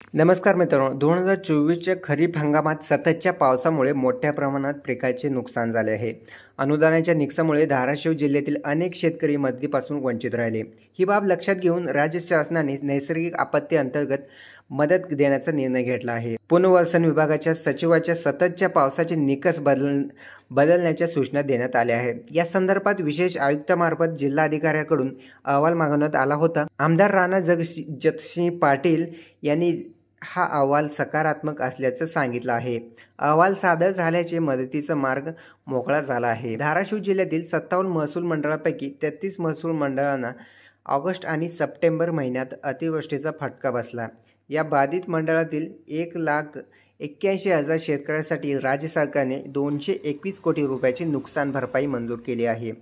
नमस्कार मित्रांनो, 2024च्या खरीप हंगामात सततच्या पावसामुळे मोठ्या प्रमाणात पिकाचे नुकसान झाले आहे. अनुदानाच्या निकषामुळे धाराशिव जिल्ह्यातील अनेक शेतकरी मदतीपासून वंचित राहिले. ही बाब लक्षात घेऊन राज्य शासनाने नैसर्गिक आपत्ती अंतर्गत मदत देण्याचा निर्णय घेतला आहे. पुनर्वसन विभागाच्या सचिवाच्या सततच्या पावसाचे निकष बदलण्याच्या सूचना देण्यात आल्या आहेत. या संदर्भात विशेष आयुक्तामार्फत जिल्हाधिकाऱ्यांकडून अहवाल मागवण्यात आला होता. आमदार राणा जगजितसिंह पाटील यांनी हा अहवाल सकारात्मक असल्याचं सांगितलं आहे. अहवाल सादर झाल्याचे मदतीचा मार्ग मोकळा झाला आहे. धाराशिव जिल्ह्यातील 57 महसूल मंडळापैकी 33 महसूल मंडळांना ऑगस्ट आणि सप्टेंबर महिन्यात अतिवृष्टीचा फटका बसला. या बाधित मंडळातील 1,81,000 शेतकऱ्यांसाठी राज्य सरकारने 221 कोटी रुपयाची नुकसान भरपाई मंजूर केली आहे.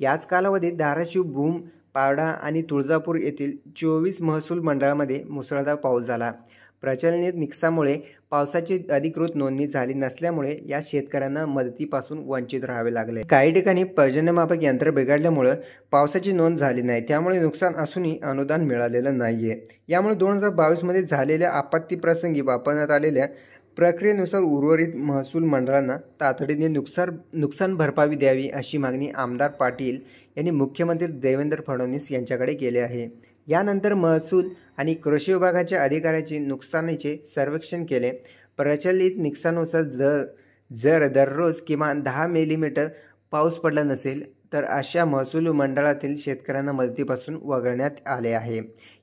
याच कालावधीत धाराशिव, भूम, पावडा आणि तुळजापूर येथील 24 महसूल मंडळामध्ये मुसळधार पाऊस झाला. प्रचलित निकषामुळे पावसाची अधिकृत नोंदणी झाली नसल्यामुळे या शेतकऱ्यांना मदतीपासून वंचित राहावे लागले. काही ठिकाणी पर्जन्यमापक यंत्र बिघडल्यामुळे पावसाची नोंद झाली नाही, त्यामुळे नुकसान असूनही अनुदान मिळालेलं नाहीये. यामुळे 2022 मध्ये झालेल्या आपत्ती प्रसंगी वापरण्यात आलेल्या प्रक्रियेनुसार उर्वरित महसूल मंडळांना तातडीने नुकसान भरपाई द्यावी अशी मागणी आमदार पाटील यांनी मुख्यमंत्री देवेंद्र फडणवीस यांच्याकडे केली आहे. यानंतर महसूल आणि कृषी विभागाच्या अधिकाऱ्यांचे नुकसानीचे सर्वेक्षण केले. प्रचलित निकषानुसार जर दररोज किमान 10 मिलीमीटर पाऊस पडला नसेल तर अशा महसूल मंडळातील शेतकऱ्यांना मदतीपासून वगळण्यात आले आहे.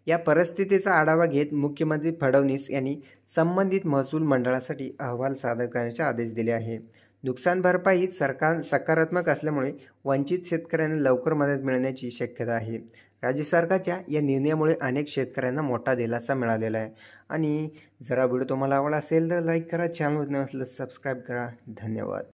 या परिस्थितीचा आढावा घेत मुख्यमंत्री फडणवीस यांनी संबंधित महसूल मंडळासाठी अहवाल सादर करण्याचे आदेश दिले आहे. नुकसान भरपाईत सरकार सकारात्मक असल्यामुळे वंचित शेतकऱ्यांना लवकर मदत मिळण्याची शक्यता आहे. राज्य सरकारच्या या निर्णयामुळे अनेक शेतकऱ्यांना मोठा दिलासा मिळालेला आहे. आणि जरा व्हिडिओ तुम्हाला आवडला असेल तर लाईक करा, चॅनलवर नसल्यास सबस्क्राईब करा. धन्यवाद.